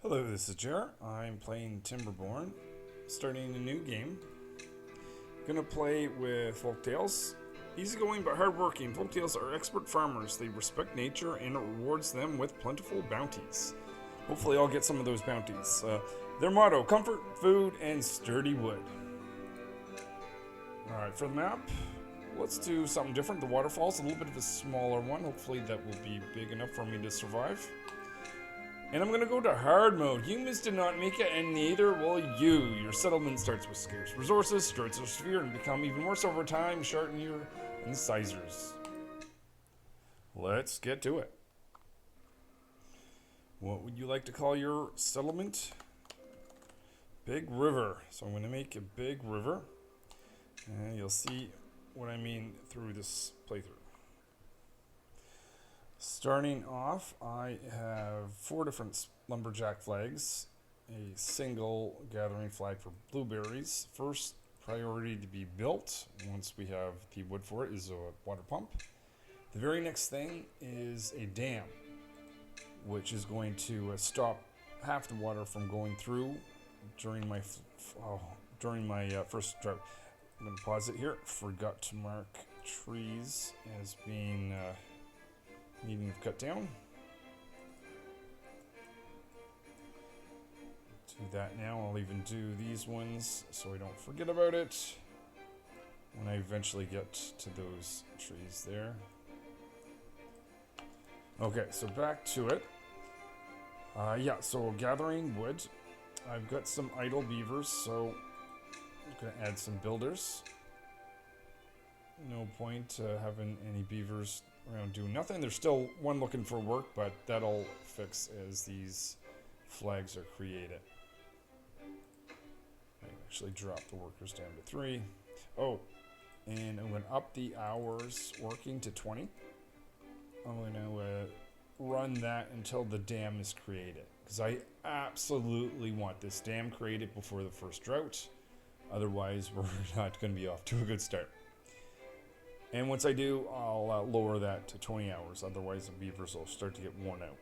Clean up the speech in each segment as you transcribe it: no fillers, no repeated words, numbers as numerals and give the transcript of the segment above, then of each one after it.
Hello, this is Jer. I'm playing Timberborn, starting a new game. Gonna play with folktales. Easygoing but hardworking, folktales are expert farmers. They respect nature and it rewards them with plentiful bounties. Hopefully, I'll get some of those bounties. Their motto: comfort, food, and sturdy wood. Alright, for the map, let's do something different. The waterfalls, a little bit of a smaller one. Hopefully, that will be big enough for me to survive. And I'm gonna go to hard mode. Humans did not make it, and neither will you. Your settlement starts with scarce resources, starts your sphere, and become even worse over time, shorten your incisors. Let's get to it. What would you like to call your settlement? Big river. So I'm gonna make a big river. And you'll see what I mean through this playthrough. Starting off, I have 4 different lumberjack flags, a single gathering flag for blueberries. First priority to be built, once we have the wood for it, is a water pump. The very next thing is a dam, which is going to stop half the water from going through during my first drought. I'm going to pause it here. Forgot to mark trees as being needing to cut down. Do that now. I'll even do these ones so I don't forget about it when I eventually get to those trees there. Okay, so back to it. So gathering wood. I've got some idle beavers, so I'm going to add some builders. No point having any beavers around doing nothing. There's still one looking for work, but that'll fix as these flags are created. I actually drop the workers down to 3. Oh, and I'm going to up the hours working to 20. I'm going to run that until the dam is created, because I absolutely want this dam created before the first drought. Otherwise, we're not going to be off to a good start. And once I do, I'll lower that to 20 hours. Otherwise, the beavers will start to get worn out.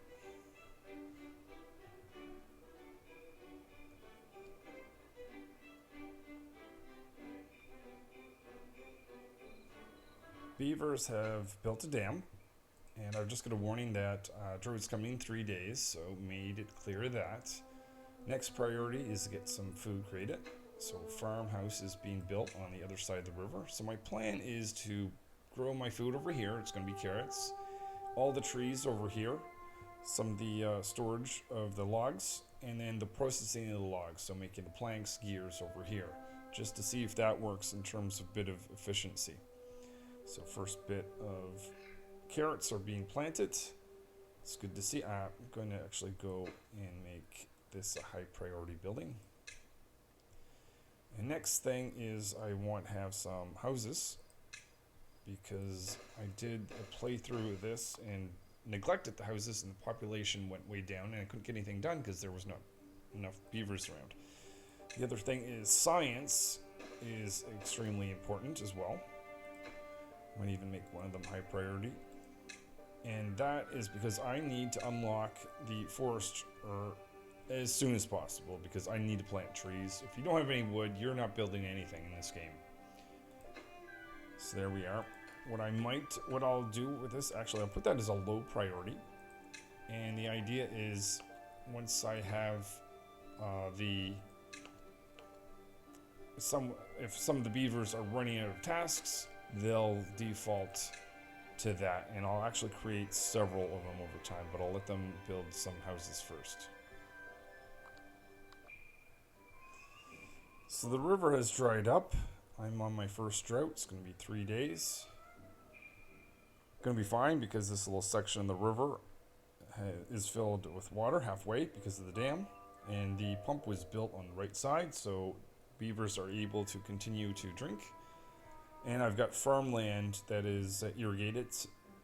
Beavers have built a dam. And I've just got a warning that drought's coming in 3 days, so made it clear that. Next priority is to get some food created. So farmhouse is being built on the other side of the river. So my plan is to grow my food over here. It's going to be carrots. All the trees over here. Some of the storage of the logs. And then the processing of the logs. So making the planks, gears over here. Just to see if that works in terms of bit of efficiency. So first bit of carrots are being planted. It's good to see. I'm going to actually go and make this a high priority building. And next thing is I want to have some houses, because I did a playthrough of this and neglected the houses and the population went way down and I couldn't get anything done because there was not enough beavers around. The other thing is science is extremely important as well. I'm going to even make one of them high priority. And that is because I need to unlock the forest as soon as possible, because I need to plant trees. If you don't have any wood, you're not building anything in this game. So there we are. What I'll do with this, actually I'll put that as a low priority. And the idea is, once I have if some of the beavers are running out of tasks, they'll default to that, and I'll actually create several of them over time, but I'll let them build some houses first. So the river has dried up. I'm on my first drought. It's going to be 3 days. Going to be fine because this little section of the river is filled with water halfway because of the dam, and the pump was built on the right side, so beavers are able to continue to drink. And I've got farmland that is irrigated,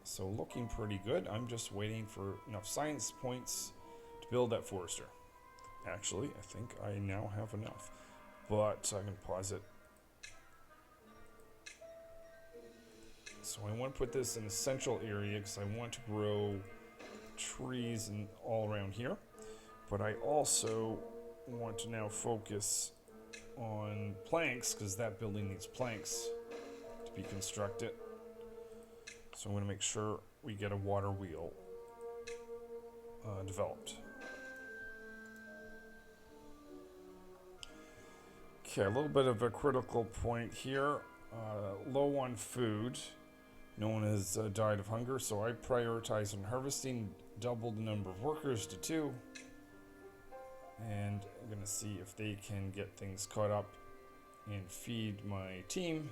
so looking pretty good. I'm just waiting for enough science points to build that forester. Actually, I think I now have enough, but I'm going to pause it. So I want to put this in a central area because I want to grow trees and all around here. But I also want to now focus on planks, because that building needs planks to be constructed. So I'm going to make sure we get a water wheel developed. Okay, a little bit of a critical point here. Low on food. No one has died of hunger, so I prioritize on harvesting, double the number of workers to 2. And I'm going to see if they can get things caught up and feed my team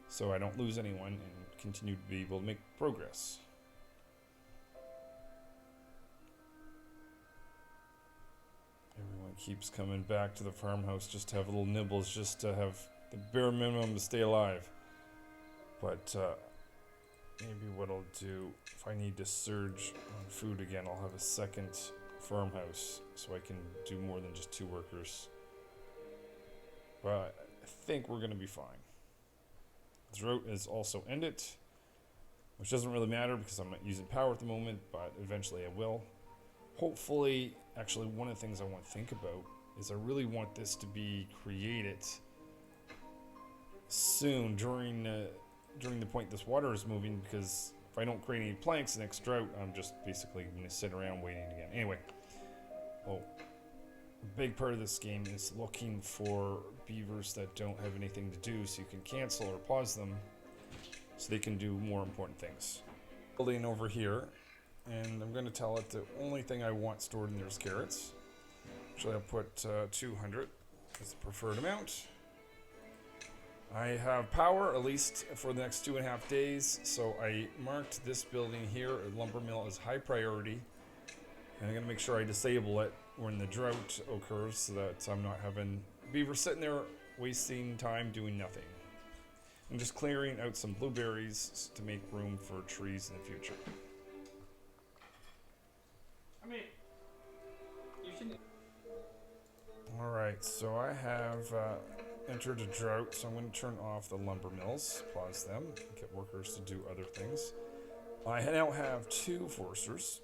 so I don't lose anyone and continue to be able to make progress. Everyone keeps coming back to the farmhouse just to have little nibbles, just to have the bare minimum to stay alive. But maybe what I'll do, if I need to surge on food again, I'll have a second farmhouse so I can do more than just 2 workers. But I think we're going to be fine. Drought is also ended, which doesn't really matter because I'm not using power at the moment, but eventually I will. Hopefully, actually one of the things I want to think about is I really want this to be created soon during the point this water is moving, because if I don't create any planks next drought, I'm just basically going to sit around waiting again. Anyway, a big part of this game is looking for beavers that don't have anything to do, so you can cancel or pause them so they can do more important things. Building over here, and I'm going to tell it the only thing I want stored in there is carrots. Actually, I'll put 200 as the preferred amount. I have power, at least for the next 2.5 days, so I marked this building here, a lumber mill, as high priority. And I'm going to make sure I disable it when the drought occurs so that I'm not having beavers sitting there wasting time doing nothing. I'm just clearing out some blueberries to make room for trees in the future. I mean, you should. Alright, so I have entered a drought, so I'm going to turn off the lumber mills, pause them, get workers to do other things. I now have 2 foresters.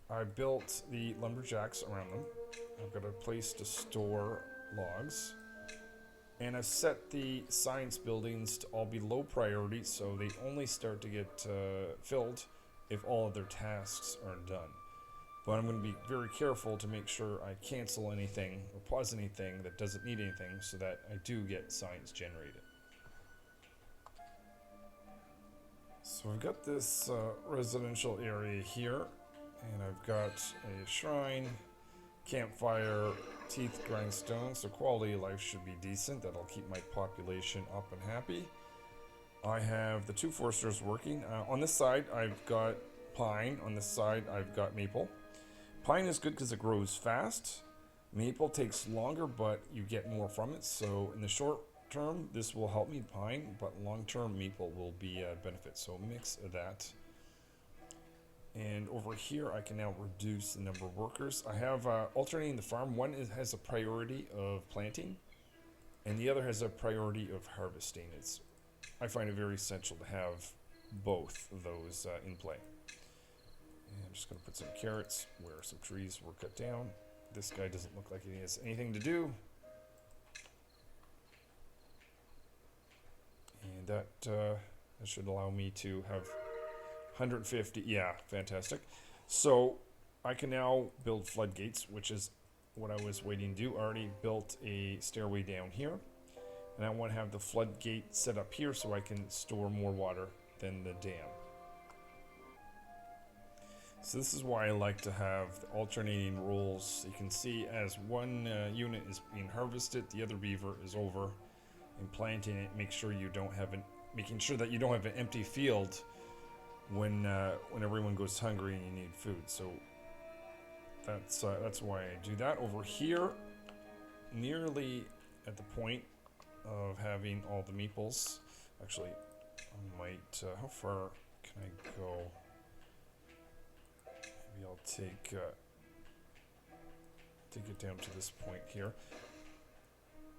I built the lumberjacks around them. I've got a place to store logs. And I've set the science buildings to all be low priority, so they only start to get filled if all of their tasks are done. But I'm going to be very careful to make sure I cancel anything or pause anything that doesn't need anything so that I do get science generated. So I've got this residential area here, and I've got a shrine, campfire, teeth grindstone, so quality of life should be decent. That'll keep my population up and happy. I have the 2 foresters working. On this side, I've got pine. On this side, I've got maple. Pine is good because it grows fast. Maple takes longer, but you get more from it. So in the short term, this will help me pine, but long term, maple will be a benefit. So mix of that. And over here, I can now reduce the number of workers. I have alternating the farm. One has a priority of planting, and the other has a priority of harvesting. I find it very essential to have both of those in play. And I'm just going to put some carrots where some trees were cut down. This guy doesn't look like he has anything to do. And that should allow me to have 150. Yeah, fantastic. So I can now build floodgates, which is what I was waiting to do. I already built a stairway down here. And I want to have the floodgate set up here so I can store more water than the dam. So this is why I like to have the alternating roles. You can see as one unit is being harvested, the other beaver is over and planting it. Make sure you don't have making sure that you don't have an empty field when everyone goes hungry and you need food. So that's why I do that. Over here, nearly at the point of having all the meeples. Actually, I might. How far can I go? Maybe I'll take it down to this point here.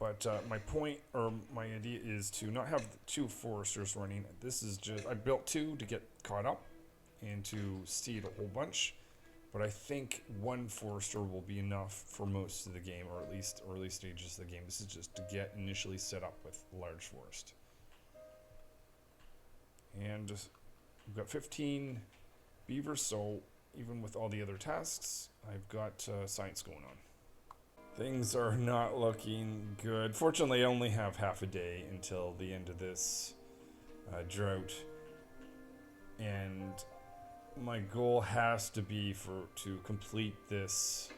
But my point, or my idea, is to not have the 2 foresters running. This is just, I built 2 to get caught up and to seed a whole bunch. But I think one forester will be enough for most of the game, or at least early stages of the game. This is just to get initially set up with a large forest. And we've got 15 beavers, so even with all the other tasks, I've got science going on. Things are not looking good. Fortunately, I only have half a day until the end of this drought. And my goal has to be to complete this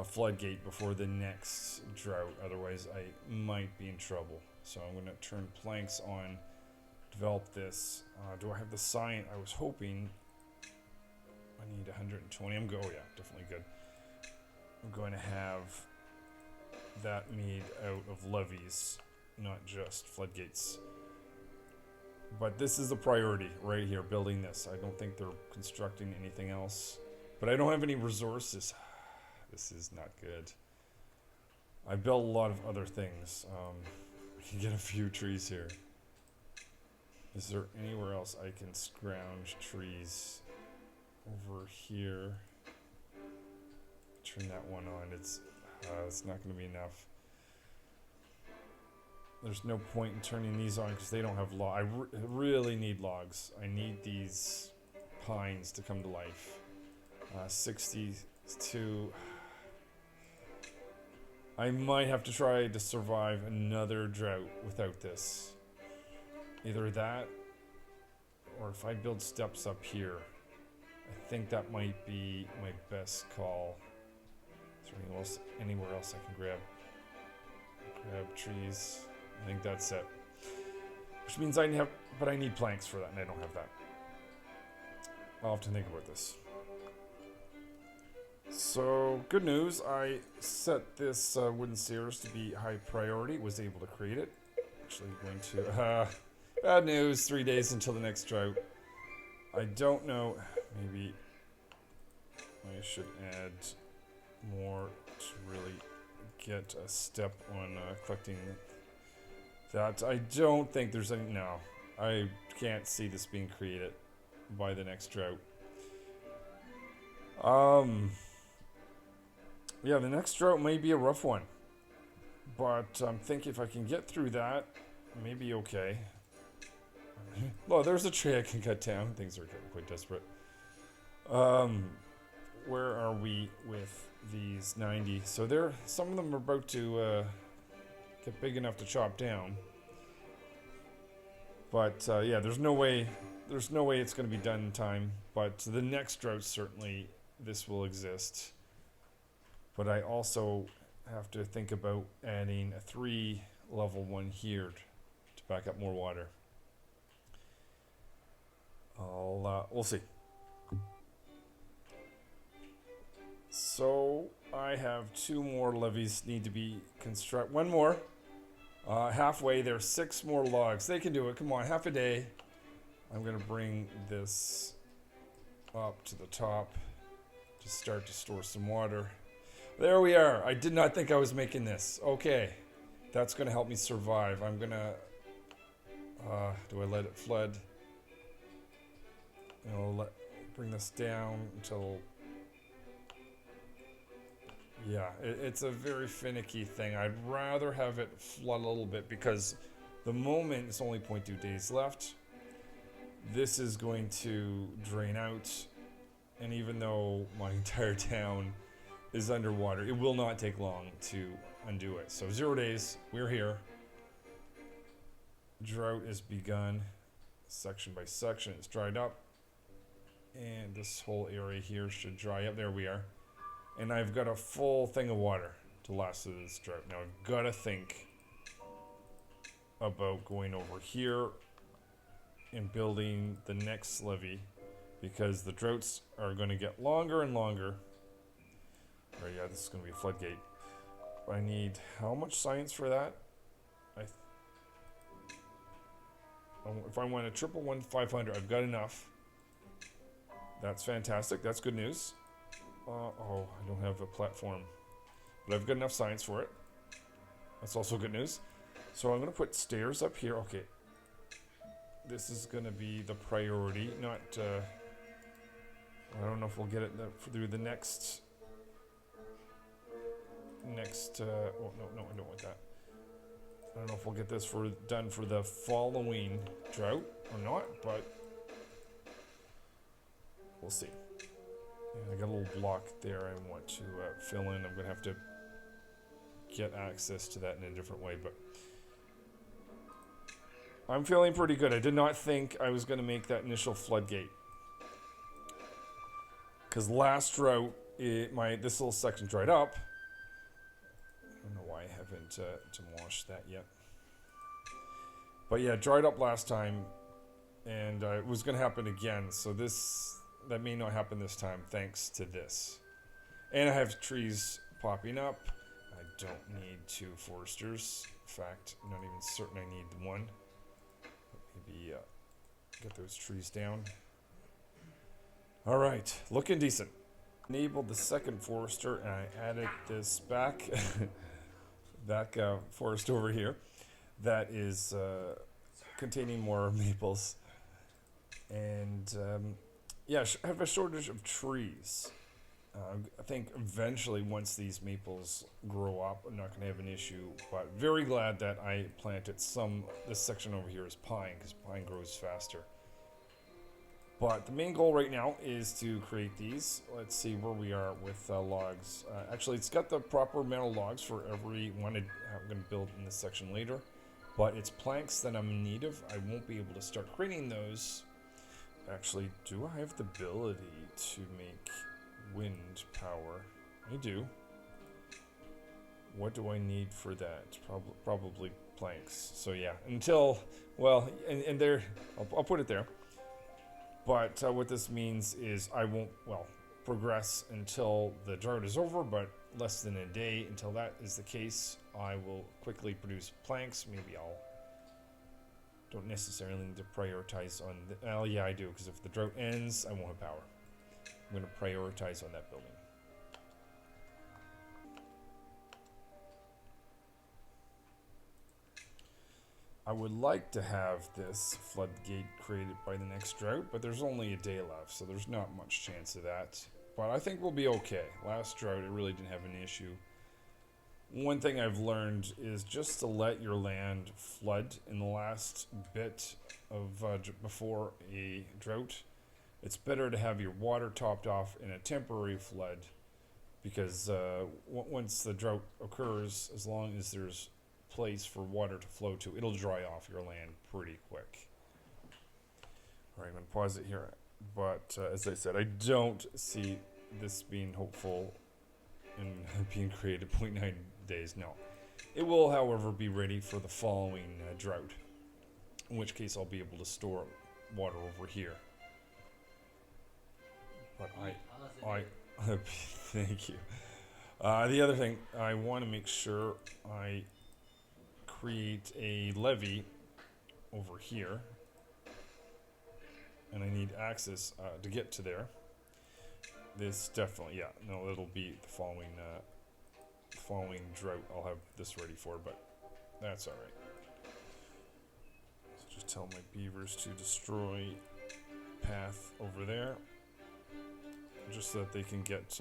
floodgate before the next drought. Otherwise, I might be in trouble. So I'm going to turn planks on, develop this. Do I have the science? I was hoping I need 120. Oh yeah, definitely good. I'm going to have that made out of levees, not just floodgates. But this is the priority right here, building this. I don't think they're constructing anything else. But I don't have any resources. This is not good. I built a lot of other things. I can get a few trees here. Is there anywhere else I can scrounge trees? Over here. Turn that one on. It's not going to be enough. There's no point in turning these on because they don't have I really need logs. I need these pines to come to life. 62. I might have to try to survive another drought without this. Either that, or if I build steps up here, I think that might be my best call. Is there anywhere else I can grab trees? I think that's it. Which means I need planks for that, and I don't have that. I'll have to think about this. So, good news. I set this wooden stairs to be high priority. Was able to create it. Actually going to... bad news. 3 days until the next drought. I don't know. Maybe I should add more to really get a step on collecting that. I don't think there's any... No. I can't see this being created by the next drought. Yeah, the next drought may be a rough one. But I'm thinking if I can get through that, maybe okay. Well, there's a tree I can cut down. Things are getting quite desperate. Where are we with these 90? So some of them are about to get big enough to chop down. But yeah, there's no way it's going to be done in time. But the next drought, certainly this will exist. But I also have to think about adding a 3 level 1 here to back up more water. We'll see. So I have 2 more levees need to be constructed. 1 more. Halfway, there's 6 more logs. They can do it. Come on, half a day. I'm gonna bring this up to the top to start to store some water. There we are. I did not think I was making this. Okay, that's gonna help me survive. I'm gonna. Do I let it flood? Bring this down until. Yeah, it's a very finicky thing. I'd rather have it flood a little bit because the moment it's only 0.2 days left. This is going to drain out, and even though my entire town is underwater, it will not take long to undo it. So 0 days, we're here. Drought is begun, section by section. It's dried up, and this whole area here should dry up. There we are. And I've got a full thing of water to last through this drought. Now I've got to think about going over here and building the next levee because the droughts are going to get longer and longer. Oh yeah, this is going to be a floodgate. I need how much science for that? If I want a 111 I've got enough. That's fantastic. That's good news. Oh, I don't have a platform. But I've got enough science for it. That's also good news. So I'm going to put stairs up here. Okay. This is going to be the priority, not I don't know if we'll get it through the next. Oh no, I don't want that. I don't know if we'll get this done for the following drought or not, but we'll see. Yeah, I got a little block there I want to fill in. I'm gonna have to get access to that in a different way, but I'm feeling pretty good. I did not think I was gonna make that initial floodgate. Because last drought, this little section dried up. I don't know why I haven't washed that yet. But yeah, it dried up last time, and it was going to happen again. So that may not happen this time, thanks to this. And I have trees popping up. I don't need 2 foresters. In fact, I'm not even certain I need 1. Maybe get those trees down. All right, looking decent. Enabled the second forester, and I added this back forest over here that is containing more maples. And yeah, I have a shortage of trees. I think eventually, once these maples grow up, I'm not going to have an issue. But very glad that I planted this section over here is pine, because pine grows faster. But the main goal right now is to create these. Let's see where we are with logs. Actually, it's got the proper metal logs for every one I'm going to build in this section later. But it's planks that I'm in need of. I won't be able to start creating those. Actually, do I have the ability to make wind power? I do. What do I need for that? Probably planks. So yeah, and there, I'll put it there. But what this means is I won't, progress until the drought is over, but less than a day. Until that is the case, I will quickly produce planks. Maybe don't necessarily need to prioritize on well, yeah, I do, because if the drought ends, I won't have power. I'm going to prioritize on that building. I would like to have this floodgate created by the next drought, but there's only a day left, so there's not much chance of that. But I think we'll be okay. Last drought, it really didn't have an issue. One thing I've learned is just to let your land flood in the last bit of before a drought. It's better to have your water topped off in a temporary flood, because once the drought occurs, as long as there's place for water to flow to, it'll dry off your land pretty quick. All right, I'm going to pause it here. But as I said, I don't see this being hopeful and being created 0.9 days. No. It will, however, be ready for the following drought, in which case I'll be able to store water over here. But thank you. The other thing, I want to make sure I create a levee over here, and I need access to get to there. This definitely, yeah, no, it'll be the following drought. I'll have this ready for, but that's all right. So just tell my beavers to destroy path over there, just so that they can get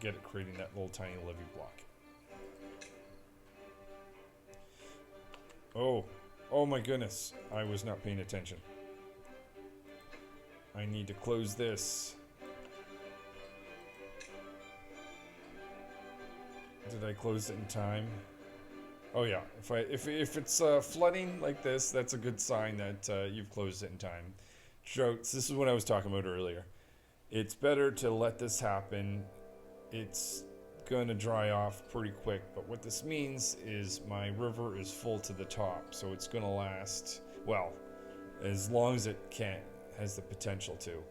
it creating that little tiny levee block. Oh my goodness, I was not paying attention. I need to close this. Did I close it in time? Oh yeah, if it's flooding like this, that's a good sign that you've closed it in time. Droughts, this is what I was talking about earlier. It's better to let this happen. It's gonna dry off pretty quick, but what this means is my river is full to the top, so it's gonna last, well, as long as it has the potential to.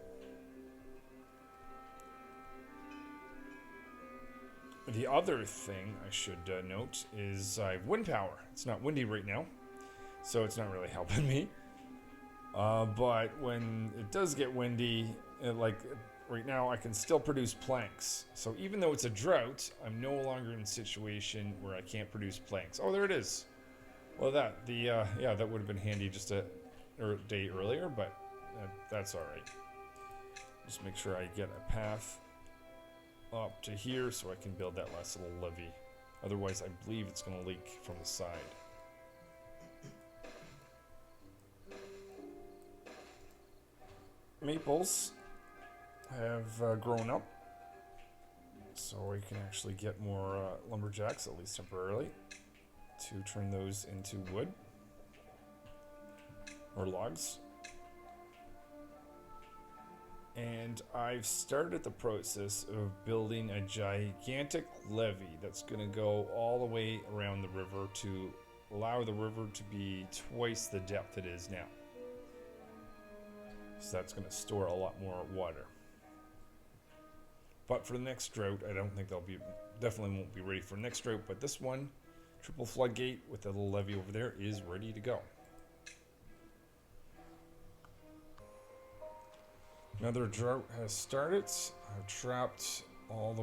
The other thing I should note is I have wind power. It's not windy right now, so it's not really helping me. But when it does get windy, like right now, I can still produce planks. So even though it's a drought, I'm no longer in a situation where I can't produce planks. Oh, there it is. Well, that would have been handy just a day earlier, but that's all right. Just make sure I get a path up to here so I can build that last little levee. Otherwise, I believe it's going to leak from the side. Maples have grown up, so we can actually get more lumberjacks, at least temporarily, to turn those into wood or logs. And I've started the process of building a gigantic levee that's going to go all the way around the river to allow the river to be twice the depth it is now. So that's going to store a lot more water. But for the next drought, I don't think definitely won't be ready for the next drought, but this one, triple floodgate with a little levee over there, is ready to go. Another drought has started. I've trapped all the